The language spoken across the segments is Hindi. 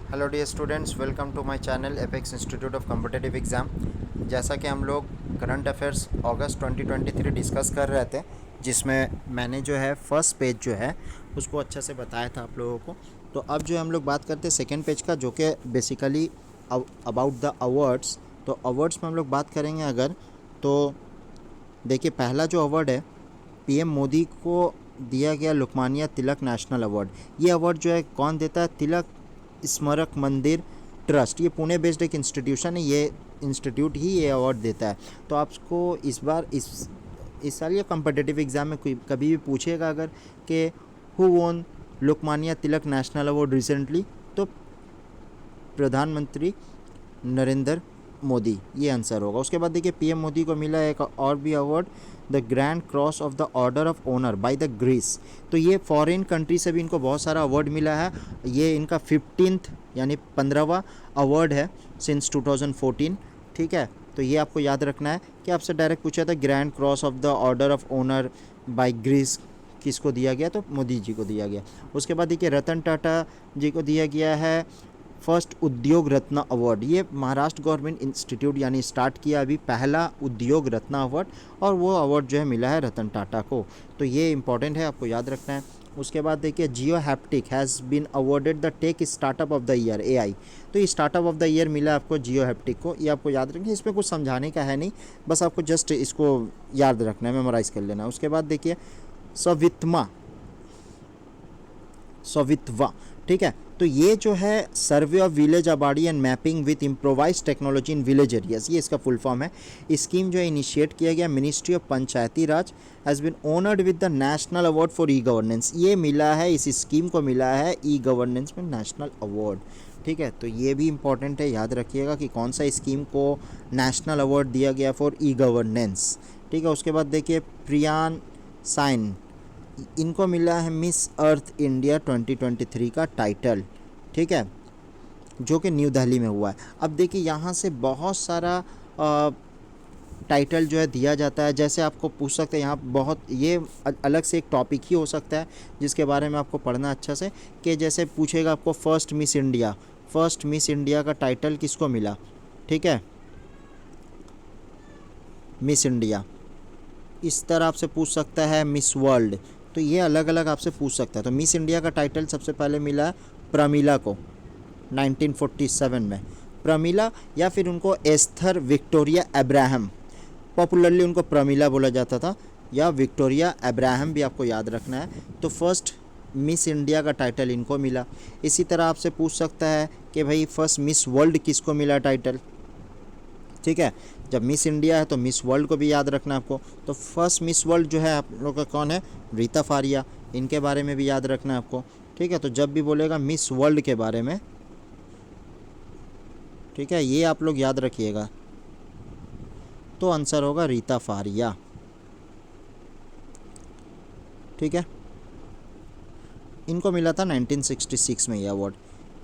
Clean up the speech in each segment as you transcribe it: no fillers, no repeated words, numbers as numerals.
Hello dear students, welcome to my channel Apex Institute of Competitive Exam. जैसा कि हम लोग करंट अफेयर्स अगस्त 2023 डिस्कस कर रहे थे, जिसमें मैंने जो है फर्स्ट पेज जो है उसको अच्छे से बताया था आप लोगों को। तो अब जो हम लोग बात करते हैं सेकेंड पेज का, जो कि बेसिकली अबाउट द अवार्ड्स। तो अवार्ड्स में हम लोग बात करेंगे अगर, तो देखिए पहला जो अवार्ड है पीएम मोदी को दिया गया लोकमान्य तिलक नेशनल अवार्ड। ये अवार्ड जो है कौन देता है? तिलक स्मारक मंदिर ट्रस्ट। ये पुणे बेस्ड एक इंस्टीट्यूशन है, ये इंस्टीट्यूट ही ये अवार्ड देता है। तो आपको इस बार इस साल ये कम्पिटिटिव एग्ज़ाम में कभी भी पूछेगा अगर कि who won Lokmanya Tilak national award recently, तो प्रधानमंत्री नरेंद्र मोदी, ये आंसर होगा। उसके बाद देखिए पीएम मोदी को मिला एक और भी award, the grand cross of the order of honour by the Greece. तो ये फॉरेन कंट्री से भी इनको बहुत सारा अवार्ड मिला है। ये इनका 15th यानी 15वां अवार्ड है सिंस 2014। ठीक है, तो ये आपको याद रखना है कि आपसे डायरेक्ट पूछा था grand cross of the order of honour by Greece किसको दिया गया, तो मोदी जी को दिया गया। उसके बाद देखिए रतन टाटा जी को दिया गया है फर्स्ट उद्योग रत्न अवार्ड। ये महाराष्ट्र गवर्नमेंट इंस्टीट्यूट यानी स्टार्ट किया अभी पहला उद्योग रत्न अवार्ड, और वो अवार्ड जो है मिला है रतन टाटा को। तो ये इंपॉर्टेंट है, आपको याद रखना है। उसके बाद देखिए Jio haptic has been awarded the tech startup of the year AI. तो ये स्टार्टअप ऑफ द ईयर मिला आपको जियो हैप्टिक को, ये आपको याद रखना है। इसमें कुछ समझाने का है नहीं, बस आपको जस्ट इसको याद रखना है, मेमोराइज़ कर लेना है। उसके बाद देखिए सवित्वा, ठीक है। तो ये जो है सर्वे ऑफ विलेज आबादी and mapping with improvise technology in village areas, ये इसका फुल फॉर्म है। स्कीम जो है इनिशिएट किया गया ministry of Panchayati Raj, has been honoured with the national award for e governance. ये मिला है, इस स्कीम को मिला है ई गवर्नेंस में नेशनल अवार्ड। ठीक है, तो ये भी इंपॉर्टेंट है, याद रखिएगा कि कौन सा स्कीम को नेशनल अवार्ड दिया गया फॉर ई गवर्नेंस। ठीक है, उसके बाद देखिए प्रियान साइन, इनको मिला है मिस अर्थ इंडिया 2023 का टाइटल। ठीक है, जो कि न्यू दिल्ली में हुआ है। अब देखिए यहाँ से बहुत सारा टाइटल जो है दिया जाता है। जैसे आपको पूछ सकते हैं यहाँ बहुत, ये अलग से एक टॉपिक ही हो सकता है जिसके बारे में आपको पढ़ना अच्छा से, कि जैसे पूछेगा आपको फर्स्ट मिस इंडिया का टाइटल किसको मिला। ठीक है, मिस इंडिया। इस तरह आपसे पूछ सकता है मिस वर्ल्ड, तो ये अलग अलग आपसे पूछ सकता है। तो मिस इंडिया का टाइटल सबसे पहले मिला है प्रमिला को 1947 में, प्रमिला, या फिर उनको एस्थर विक्टोरिया अब्राहम, पॉपुलरली उनको प्रमिला बोला जाता था, या विक्टोरिया अब्राहम भी आपको याद रखना है। तो फर्स्ट मिस इंडिया का टाइटल इनको मिला। इसी तरह आपसे पूछ सकता है कि भाई फर्स्ट मिस वर्ल्ड किसको मिला टाइटल। ठीक है, जब मिस इंडिया है तो मिस वर्ल्ड को भी याद रखना आपको। तो फर्स्ट मिस वर्ल्ड जो है आप लोग का कौन है? रीता फारिया, इनके बारे में भी याद रखना है आपको। ठीक है, तो जब भी बोलेगा मिस वर्ल्ड के बारे में, ठीक है, ये आप लोग याद रखिएगा, तो आंसर होगा रीता फारिया। ठीक है, इनको मिला था 1966 में ये अवार्ड।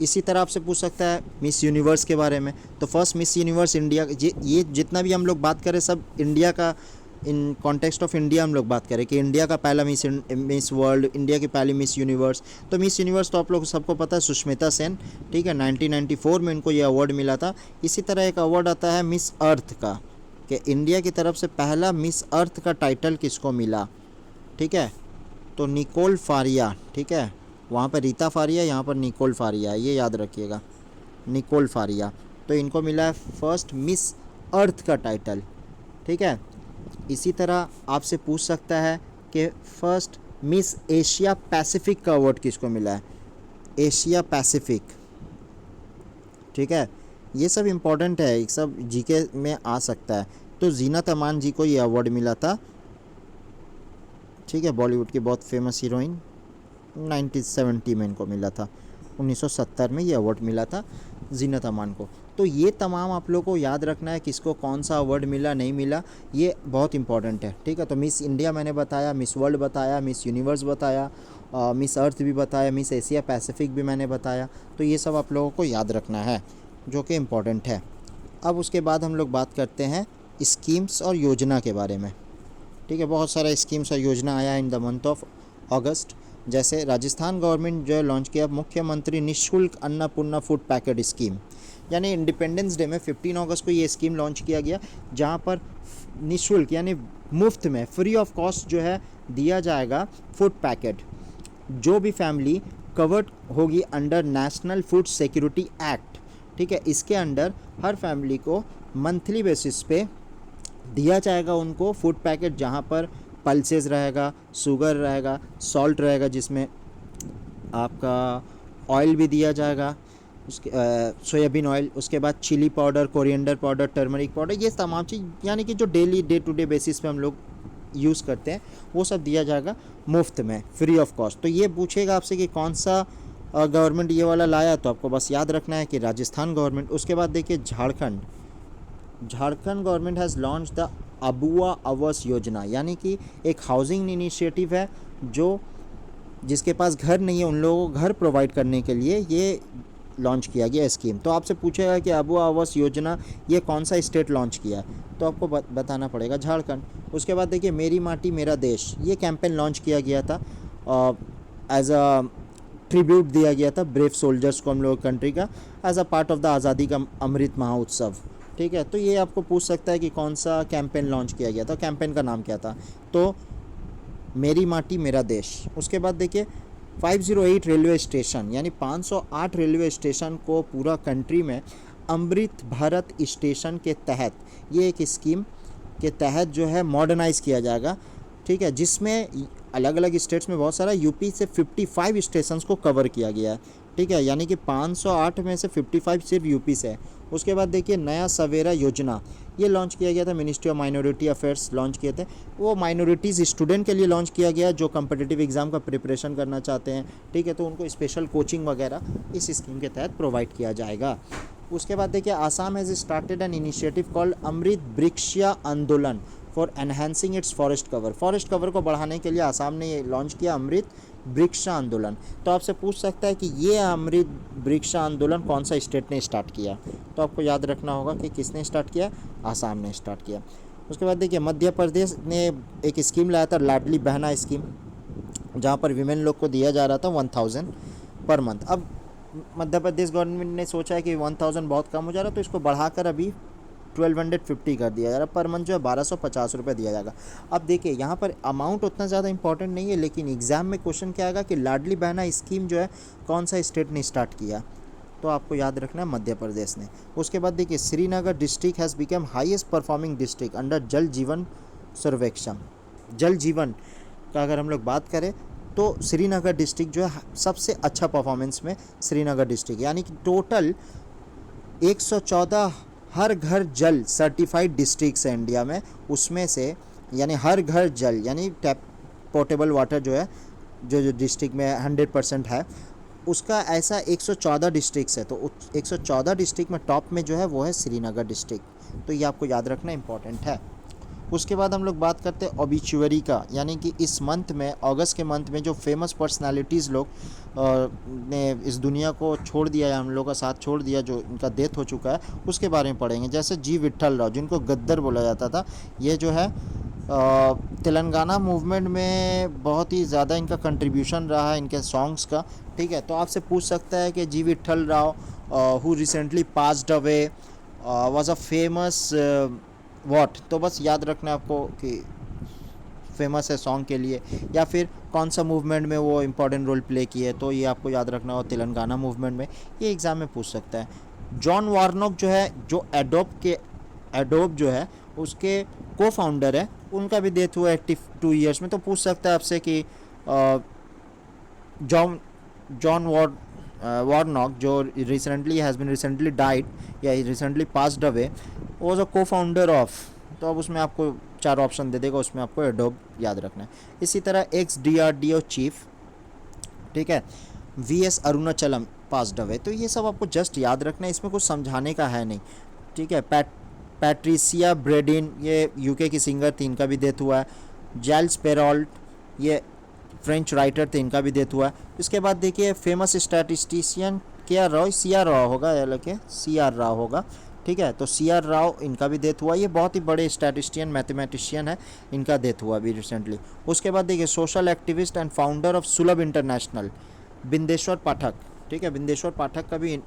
इसी तरह आपसे पूछ सकता है मिस यूनिवर्स के बारे में। तो फर्स्ट मिस यूनिवर्स इंडिया, ये जितना भी हम लोग बात करें सब इंडिया का, इन कॉन्टेक्स्ट ऑफ इंडिया हम लोग बात करें कि इंडिया का पहला मिस वर्ल्ड, इंडिया की पहली मिस यूनिवर्स। तो मिस यूनिवर्स तो आप लोग सबको पता है, सुष्मिता सेन। ठीक है, 1994 में इनको ये अवार्ड मिला था। इसी तरह एक अवार्ड आता है मिस अर्थ का, कि इंडिया की तरफ से पहला मिस अर्थ का टाइटल किसको मिला। ठीक है, तो निकोल फारिया। ठीक है, वहाँ पर रीता फारिया, यहाँ पर निकोल फारिया, ये याद रखिएगा, निकोल फारिया। तो इनको मिला है फर्स्ट मिस अर्थ का टाइटल। ठीक है, इसी तरह आपसे पूछ सकता है कि फर्स्ट मिस एशिया पैसिफिक का अवार्ड किसको मिला है, एशिया पैसिफिक। ठीक है, ये सब इम्पोर्टेंट है, एक सब जीके में आ सकता है। तो जीनत अमान जी को ये अवार्ड मिला था। ठीक है, बॉलीवुड की बहुत फेमस हीरोइन, 1970 में इनको मिला था, 1970 में ये अवार्ड मिला था जीनत अमान को। तो ये तमाम आप लोगों को याद रखना है किसको कौन सा अवार्ड मिला नहीं मिला, ये बहुत इंपॉर्टेंट है। ठीक है, तो मिस इंडिया मैंने बताया, मिस वर्ल्ड बताया, मिस यूनिवर्स बताया, मिस अर्थ भी बताया, मिस एशिया पैसिफिक भी मैंने बताया। तो ये सब आप लोगों को याद रखना है, जो कि इम्पॉर्टेंट है। अब उसके बाद हम लोग बात करते हैं स्कीम्स और योजना के बारे में। ठीक है, बहुत सारा स्कीम्स और योजना आया इन द मंथ ऑफ अगस्त। जैसे राजस्थान गवर्नमेंट जो है लॉन्च किया मुख्यमंत्री निःशुल्क अन्नपूर्णा फूड पैकेट स्कीम, यानी इंडिपेंडेंस डे में 15 अगस्त को ये स्कीम लॉन्च किया गया, जहाँ पर निःशुल्क यानी मुफ्त में फ्री ऑफ कॉस्ट जो है दिया जाएगा फूड पैकेट, जो भी फैमिली कवर्ड होगी under national food security act. ठीक है, इसके अंडर हर फैमिली को मंथली बेसिस पे दिया जाएगा उनको फूड पैकेट, जहाँ पर पल्सेस रहेगा, शुगर रहेगा, सॉल्ट रहेगा, जिसमें आपका ऑयल भी दिया जाएगा, उसके सोयाबीन ऑयल, उसके बाद chilli powder, coriander powder, turmeric powder, ये तमाम चीज़ यानी कि जो daily day to day basis पे हम लोग यूज़ करते हैं वो सब दिया जाएगा मुफ्त में, फ्री ऑफ कॉस्ट। तो ये पूछेगा आपसे कि कौन सा गवर्नमेंट ये वाला लाया, तो आपको बस याद रखना है कि राजस्थान गवर्नमेंट। उसके बाद देखिए Jharkhand government has launch the Abua Awas Yojana, यानी कि एक हाउसिंग इनिशिएटिव है जो जिसके पास घर नहीं है उन लोगों को घर प्रोवाइड करने के लिए ये लॉन्च किया गया स्कीम। तो आपसे पूछेगा कि अबुआ आवास योजना ये कौन सा स्टेट लॉन्च किया है, तो आपको बताना पड़ेगा झारखंड। उसके बाद देखिए मेरी माटी मेरा देश, ये कैंपेन लॉन्च किया गया था, एज अ ट्रिब्यूट दिया गया था ब्रेव सोल्जर्स को हम लोग कंट्री का, as a part of the Azadi ka Amrit Mahotsav. ठीक है, तो ये आपको पूछ सकता है कि कौन सा कैंपेन लॉन्च किया गया था, कैंपेन का नाम क्या था, तो मेरी माटी मेरा देश। उसके बाद देखिए 508 रेलवे स्टेशन यानी 508 रेलवे स्टेशन को पूरा कंट्री में अमृत भारत स्टेशन के तहत, ये एक स्कीम के तहत जो है मॉडर्नाइज़ किया जाएगा। ठीक है, जिसमें अलग अलग स्टेट्स में बहुत सारा, यूपी से 55 स्टेशंस को कवर किया गया है। ठीक है, यानी कि 508 में से 55 सिर्फ यूपी से है। उसके बाद देखिए नया सवेरा योजना, ये लॉन्च किया गया था, ministry of minority affairs launch किए थे, वो माइनॉरिटीज़ स्टूडेंट के लिए लॉन्च किया गया जो कम्पिटिटिव एग्ज़ाम का प्रिपरेशन करना चाहते हैं। ठीक है, तो उनको स्पेशल कोचिंग वगैरह इस स्कीम के तहत प्रोवाइड किया जाएगा। उसके बाद देखिए Assam has started an initiative called Amrit Vriksha Andolan for enhancing its forest cover. Forest cover को बढ़ाने के लिए आसाम ने ये लॉन्च किया अमृत वृक्षा आंदोलन। तो आपसे पूछ सकता है कि ये अमृत वृक्षा आंदोलन कौन सा स्टेट ने स्टार्ट किया, तो आपको याद रखना होगा कि किसने स्टार्ट किया, आसाम ने स्टार्ट किया। उसके बाद देखिए मध्य प्रदेश ने एक स्कीम लाया था लाडली बहना स्कीम, जहाँ पर विमेन लोग को दिया जा रहा था 1000 पर मंथ। अब मध्य प्रदेश गवर्नमेंट ने सोचा है कि 1000 बहुत कम हो जा रहा है, तो इसको बढ़ाकर अभी 1250 कर दिया जा रहा है, पर मंथ जो है 1250 रुपये दिया जाएगा। अब देखिए यहाँ पर अमाउंट उतना ज़्यादा इंपॉर्टेंट नहीं है, लेकिन एग्ज़ाम में क्वेश्चन क्या आएगा कि लाडली बहना स्कीम जो है कौन सा स्टेट ने स्टार्ट किया, तो आपको याद रखना है मध्य प्रदेश ने। उसके बाद देखिए Srinagar district has become highest performing district under जल जीवन सर्वेक्षण। जल जीवन का अगर हम लोग बात करें तो श्रीनगर डिस्ट्रिक्ट जो है सबसे अच्छा परफॉर्मेंस में श्रीनगर डिस्ट्रिक्ट, यानी कि टोटल 114 हर घर जल सर्टिफाइड डिस्ट्रिक्ट्स है इंडिया में, उसमें से यानी हर घर जल यानी टैप पोर्टेबल वाटर जो है जो डिस्ट्रिक्ट में 100% है, उसका ऐसा 114 डिस्ट्रिक्ट्स है। तो 114 डिस्ट्रिक्ट में टॉप में जो है वो है श्रीनगर डिस्ट्रिक्ट, तो ये आपको याद रखना इंपॉर्टेंट है। उसके बाद हम लोग बात करते हैं ओबिचुअरी का, यानी कि इस मंथ में, अगस्त के मंथ में जो फेमस पर्सनालिटीज़ लोग ने इस दुनिया को छोड़ दिया है, हम लोग का साथ छोड़ दिया, जो इनका डेथ हो चुका है, उसके बारे में पढ़ेंगे। जैसे जी विट्ठल राव, जिनको गद्दर बोला जाता था, ये जो है तेलंगाना मूवमेंट में बहुत ही ज़्यादा इनका कंट्रीब्यूशन रहा है इनके सॉन्ग्स का। ठीक है, तो आपसे पूछ सकता है कि G Vittal Rao who recently passed away was a famous what, तो बस याद रखना है आपको कि फेमस है सॉन्ग के लिए, या फिर कौन सा मूवमेंट में वो इम्पोर्टेंट रोल प्ले किए, तो ये आपको याद रखना हो तेलंगाना मूवमेंट में, ये एग्ज़ाम में पूछ सकता है। जॉन वार्नोक जो है, जो एडोब जो है उसके को फाउंडर है, उनका भी डेथ हुआ 82 ईयर्स में, तो पूछ सकता है आपसे कि जॉन वार्नोक जो रिसेंटली डाइड या recently passed away, was a को फाउंडर ऑफ, तो अब उसमें आपको 4 ऑप्शन दे देगा, उसमें आपको एडोब याद रखना है। इसी तरह एक्स DRDO चीफ, ठीक है, VS अरुणाचलम पास्ड अवे, तो ये सब आपको जस्ट याद रखना है, इसमें कुछ समझाने का है नहीं। ठीक है, पैट्रिसिया ब्रेडिन, ये UK की सिंगर थी, इनका भी डेथ हुआ है। जैल्स पेरॉल्ट, ये फ्रेंच राइटर थे, इनका भी डेथ हुआ है। इसके बाद देखिए फेमस स्टैटिस्टिशियन CR राव होगा, या लगे CR राव होगा, ठीक है। तो सी आर राव, इनका भी डेथ हुआ, ये बहुत ही बड़े स्टैटिस्टियन मैथमेटिशियन है, इनका डेथ हुआ अभी रिसेंटली। उसके बाद देखिए social activist and founder of सुलभ इंटरनेशनल, बिंदेश्वर पाठक, ठीक है, बिंदेश्वर पाठक का भी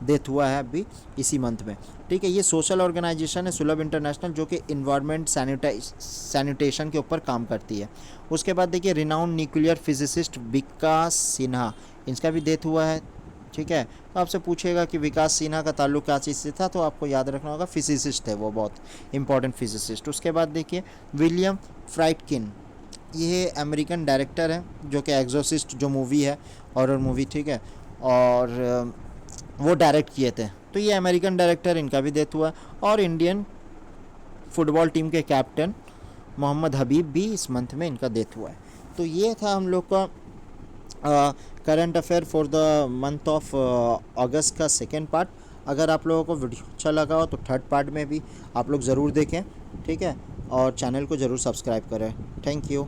डेथ हुआ है अभी इसी मंथ में, ठीक है। ये सोशल ऑर्गेनाइजेशन है सुलभ इंटरनेशनल, जो कि इन्वायरमेंट सैनिटेशन के ऊपर काम करती है। उसके बाद देखिए रिनाउंड न्यूक्लियर फिजिसिस्ट विकास सिन्हा, इनका भी डेथ हुआ है, ठीक है। तो आपसे पूछेगा कि विकास सिन्हा का ताल्लुक क्या चीज़ से था, तो आपको याद रखना होगा फिजिसिस्ट है वो, बहुत इंपॉर्टेंट फिजिसिस्ट। उसके बाद देखिए विलियम फ्राइडकिन, ये अमेरिकन डायरेक्टर है, जो कि एग्जोसिस्ट जो मूवी है, हॉरर मूवी, ठीक है, और वो डायरेक्ट किए थे। तो ये अमेरिकन डायरेक्टर, इनका भी डेथ हुआ। और इंडियन फुटबॉल टीम के कैप्टन मोहम्मद हबीब भी इस मंथ में इनका डेथ हुआ है। तो ये था हम लोग का current affair for the month of अगस्त का सेकेंड पार्ट। अगर आप लोगों को वीडियो अच्छा लगा हो तो थर्ड पार्ट में भी आप लोग ज़रूर देखें, ठीक है, और चैनल को ज़रूर सब्सक्राइब करें। Thank you.